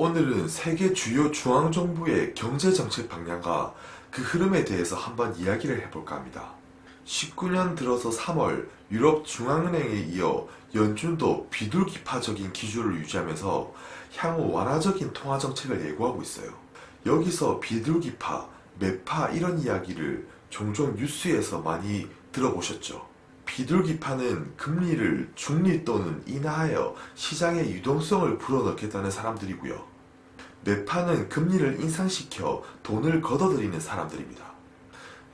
오늘은 세계 주요 중앙정부의 경제정책 방향과 그 흐름에 대해서 한번 이야기를 해볼까 합니다. 19년 들어서 3월 유럽 중앙은행에 이어 연준도 비둘기파적인 기조를 유지하면서 향후 완화적인 통화정책을 예고하고 있어요. 여기서 비둘기파, 매파 이런 이야기를 종종 뉴스에서 많이 들어보셨죠? 비둘기파는 금리를 중립 또는 인하하여 시장의 유동성을 불어넣겠다는 사람들이고요. 매파는 금리를 인상시켜 돈을 걷어들이는 사람들입니다.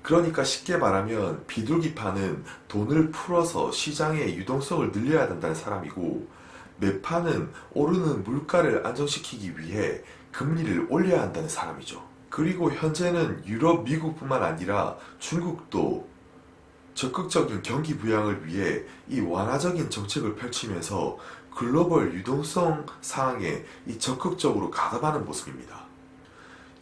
그러니까 쉽게 말하면 비둘기파는 돈을 풀어서 시장의 유동성을 늘려야 된다는 사람이고, 매파는 오르는 물가를 안정시키기 위해 금리를 올려야 한다는 사람이죠. 그리고 현재는 유럽, 미국뿐만 아니라 중국도 적극적인 경기 부양을 위해 이 완화적인 정책을 펼치면서 글로벌 유동성 상황에 적극적으로 가담하는 모습입니다.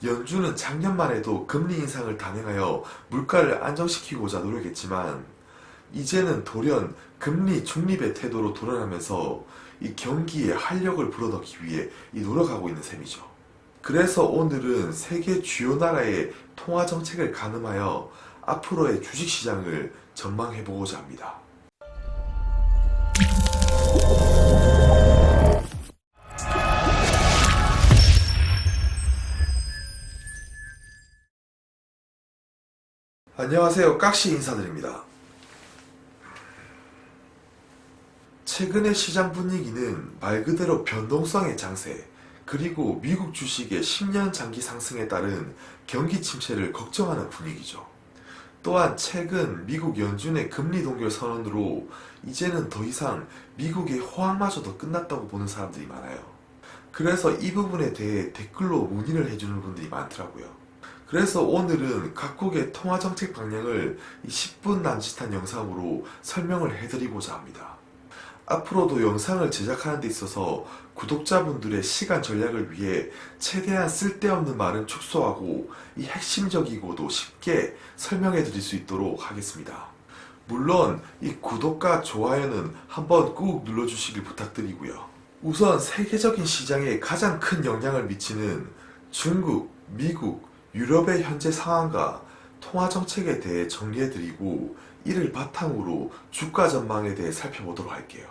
연준은 작년만 해도 금리 인상을 단행하여 물가를 안정시키고자 노력했지만, 이제는 돌연 금리 중립의 태도로 돌아가면서 이 경기에 활력을 불어넣기 위해 노력하고 있는 셈이죠. 그래서 오늘은 세계 주요 나라의 통화 정책을 가늠하여 앞으로의 주식시장을 전망해보고자 합니다. 안녕하세요. 깍시 인사드립니다. 최근의 시장 분위기는 말 그대로 변동성의 장세, 그리고 미국 주식의 10년 장기 상승에 따른 경기 침체를 걱정하는 분위기죠. 또한 최근 미국 연준의 금리 동결 선언으로 이제는 더 이상 미국의 호황마저도 끝났다고 보는 사람들이 많아요. 그래서 이 부분에 대해 댓글로 문의를 해주는 분들이 많더라고요. 그래서 오늘은 각국의 통화정책 방향을 10분 남짓한 영상으로 설명을 해드리고자 합니다. 앞으로도 영상을 제작하는 데 있어서 구독자분들의 시간 전략을 위해 최대한 쓸데없는 말은 축소하고 핵심적이고도 쉽게 설명해 드릴 수 있도록 하겠습니다. 물론 이 구독과 좋아요는 한번 꾹 눌러주시길 부탁드리고요. 우선 세계적인 시장에 가장 큰 영향을 미치는 중국, 미국, 유럽의 현재 상황과 통화정책에 대해 정리해드리고, 이를 바탕으로 주가 전망에 대해 살펴보도록 할게요.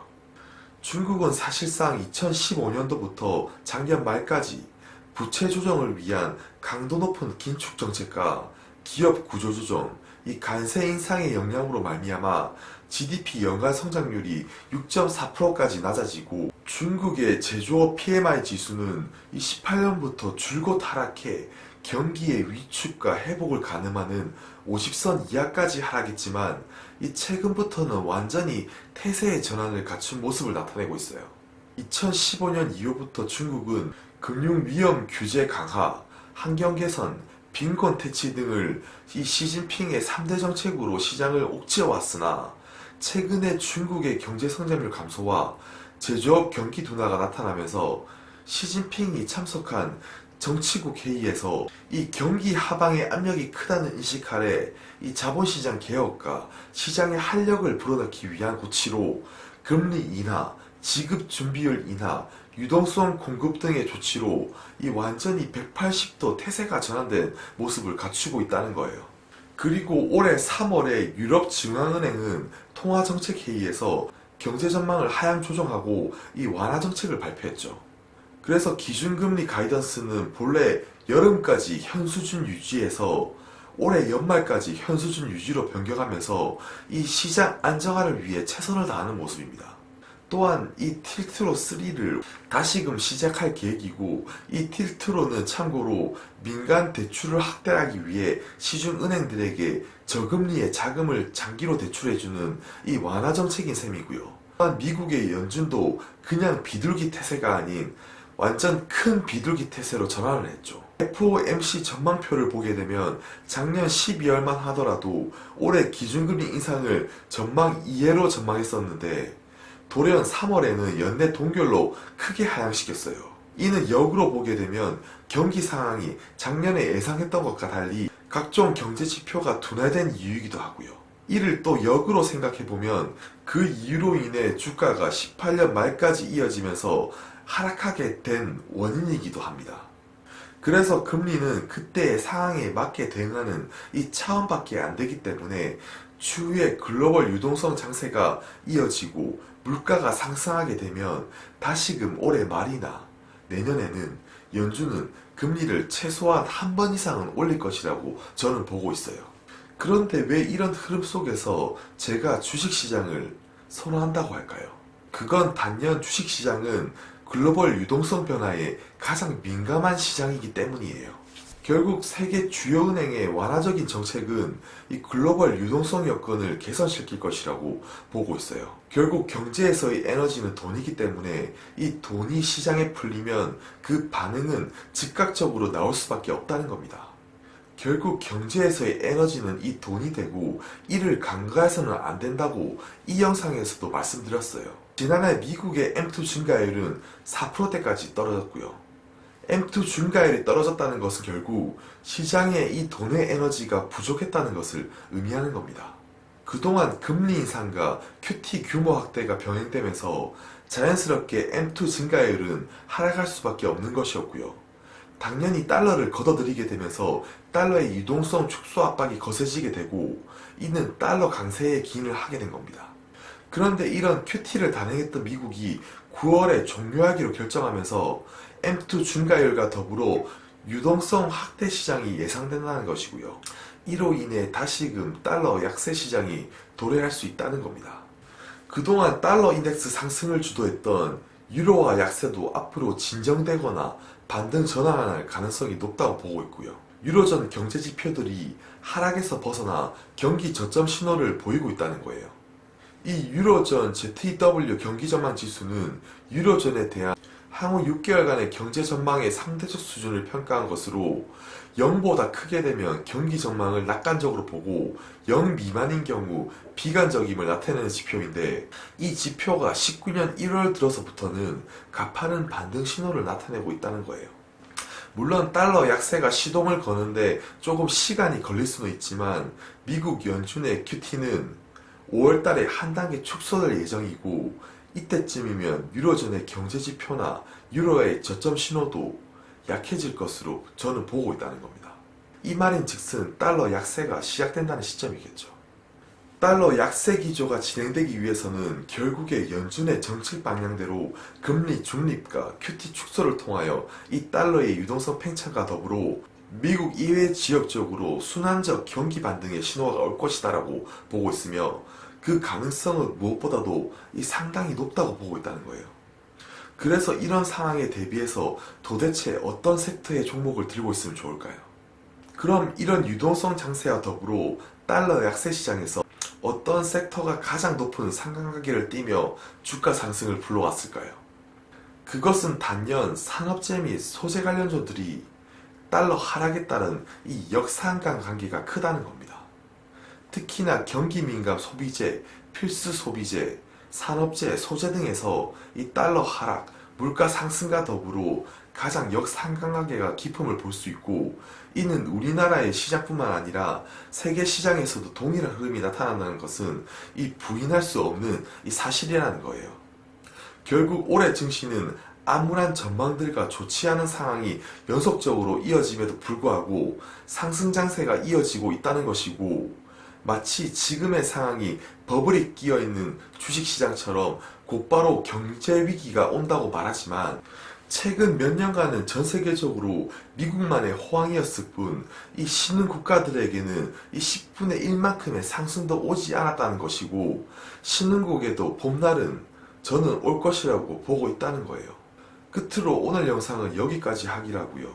중국은 사실상 2015년도부터 작년 말까지 부채 조정을 위한 강도 높은 긴축 정책과 기업 구조 조정, 이 관세 인상의 영향으로 말미암아 GDP 연간 성장률이 6.4%까지 낮아지고, 중국의 제조업 PMI 지수는 18년부터 줄곧 하락해 경기의 위축과 회복을 가늠하는 50선 이하까지 하락했지만, 이 최근부터는 완전히 태세의 전환을 갖춘 모습을 나타내고 있어요. 2015년 이후부터 중국은 금융 위험 규제 강화, 환경 개선, 빈곤 퇴치 등을 시진핑의 3대 정책으로 시장을 옥죄어 왔으나, 최근에 중국의 경제 성장률 감소와 제조업 경기 둔화가 나타나면서 시진핑이 참석한 정치국 회의에서 이 경기 하방의 압력이 크다는 인식 아래 이 자본시장 개혁과 시장의 활력을 불어넣기 위한 조치로 금리 인하, 지급 준비율 인하, 유동성 공급 등의 조치로 이 완전히 180도 태세가 전환된 모습을 갖추고 있다는 거예요. 그리고 올해 3월에 유럽 중앙은행은 통화정책회의에서 경제 전망을 하향 조정하고 이 완화 정책을 발표했죠. 그래서 기준금리 가이던스는 본래 여름까지 현 수준 유지해서 올해 연말까지 현 수준 유지로 변경하면서 이 시장 안정화를 위해 최선을 다하는 모습입니다. 또한 이 틸트로 3를 다시금 시작할 계획이고, 이 틸트로는 참고로 민간 대출을 확대하기 위해 시중은행들에게 저금리의 자금을 장기로 대출해주는 이 완화 정책인 셈이고요. 또한 미국의 연준도 그냥 비둘기 태세가 아닌 완전 큰 비둘기 태세로 전환을 했죠. FOMC 전망표를 보게 되면 작년 12월만 하더라도 올해 기준금리 인상을 전망 이해로 전망했었는데, 돌연 3월에는 연내 동결로 크게 하향시켰어요. 이는 역으로 보게 되면 경기 상황이 작년에 예상했던 것과 달리 각종 경제 지표가 둔화된 이유이기도 하고요. 이를 또 역으로 생각해보면 그 이유로 인해 주가가 18년 말까지 이어지면서 하락하게 된 원인이기도 합니다. 그래서 금리는 그때의 상황에 맞게 대응하는 이 차원밖에 안 되기 때문에 추후에 글로벌 유동성 장세가 이어지고 물가가 상승하게 되면 다시금 올해 말이나 내년에는 연준은 금리를 최소한 한 번 이상은 올릴 것이라고 저는 보고 있어요. 그런데 왜 이런 흐름 속에서 제가 주식시장을 선호한다고 할까요? 그건 단연 주식시장은 글로벌 유동성 변화에 가장 민감한 시장이기 때문이에요. 결국 세계 주요 은행의 완화적인 정책은 이 글로벌 유동성 여건을 개선시킬 것이라고 보고 있어요. 결국 경제에서의 에너지는 돈이기 때문에 이 돈이 시장에 풀리면 그 반응은 즉각적으로 나올 수밖에 없다는 겁니다. 결국 경제에서의 에너지는 이 돈이 되고 이를 간과해서는 안 된다고 이 영상에서도 말씀드렸어요. 지난해 미국의 M2 증가율은 4%대까지 떨어졌고요. M2 증가율이 떨어졌다는 것은 결국 시장에 이 돈의 에너지가 부족했다는 것을 의미하는 겁니다. 그동안 금리 인상과 QT 규모 확대가 병행되면서 자연스럽게 M2 증가율은 하락할 수밖에 없는 것이었고요. 당연히 달러를 걷어들이게 되면서 달러의 유동성 축소 압박이 거세지게 되고 이는 달러 강세에 기인을 하게 된 겁니다. 그런데 이런 QT를 단행했던 미국이 9월에 종료하기로 결정하면서 M2 증가율과 더불어 유동성 확대 시장이 예상된다는 것이고요. 이로 인해 다시금 달러 약세 시장이 도래할 수 있다는 겁니다. 그동안 달러 인덱스 상승을 주도했던 유로화 약세도 앞으로 진정되거나 반등 전환할 가능성이 높다고 보고 있고요. 유로존 경제 지표들이 하락에서 벗어나 경기 저점 신호를 보이고 있다는 거예요. 이 유로존 ZEW 경기 전망 지수는 유로존에 대한 향후 6개월간의 경제 전망의 상대적 수준을 평가한 것으로 0보다 크게 되면 경기 전망을 낙관적으로 보고 0 미만인 경우 비관적임을 나타내는 지표인데 이 지표가 19년 1월 들어서부터는 가파른 반등 신호를 나타내고 있다는 거예요. 물론 달러 약세가 시동을 거는데 조금 시간이 걸릴 수는 있지만 미국 연준의 QT는 5월달에 한 단계 축소될 예정이고 이때쯤이면 유로존의 경제지표나 유로의 저점 신호도 약해질 것으로 저는 보고 있다는 겁니다. 이 말인즉슨 달러 약세가 시작된다는 시점이겠죠. 달러 약세 기조가 진행되기 위해서는 결국에 연준의 정책 방향대로 금리 중립과 QT 축소를 통하여 이 달러의 유동성 팽창과 더불어 미국 이외 지역적으로 순환적 경기 반등의 신호가 올 것이다라고 보고 있으며 그 가능성은 무엇보다도 상당히 높다고 보고 있다는 거예요. 그래서 이런 상황에 대비해서 도대체 어떤 섹터의 종목을 들고 있으면 좋을까요? 그럼 이런 유동성 장세와 더불어 달러 약세 시장에서 어떤 섹터가 가장 높은 상승가격을 띠며 주가 상승을 불러왔을까요? 그것은 단연 산업재 및 소재 관련주들이 달러 하락에 따른 이 역상관 관계가 크다는 겁니다. 특히나 경기 민감 소비재, 필수 소비재, 산업재, 소재 등에서 이 달러 하락, 물가 상승과 더불어 가장 역상관관계가 깊음을 볼 수 있고 이는 우리나라의 시장뿐만 아니라 세계 시장에서도 동일한 흐름이 나타난다는 것은 이 부인할 수 없는 이 사실이라는 거예요. 결국 올해 증시는 암울한 전망들과 좋지 않은 상황이 연속적으로 이어짐에도 불구하고 상승 장세가 이어지고 있다는 것이고 마치 지금의 상황이 버블이 끼어있는 주식시장처럼 곧바로 경제위기가 온다고 말하지만 최근 몇 년간은 전 세계적으로 미국만의 호황이었을 뿐 이 신흥 국가들에게는 이 10분의 1만큼의 상승도 오지 않았다는 것이고 신흥국에도 봄날은 저는 올 것이라고 보고 있다는 거예요. 끝으로 오늘 영상은 여기까지 하기라고요.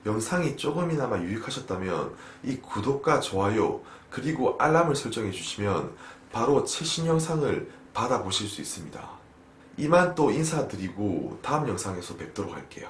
영상이 조금이나마 유익하셨다면 이 구독과 좋아요 그리고 알람을 설정해 주시면 바로 최신 영상을 받아보실 수 있습니다. 이만 또 인사드리고 다음 영상에서 뵙도록 할게요.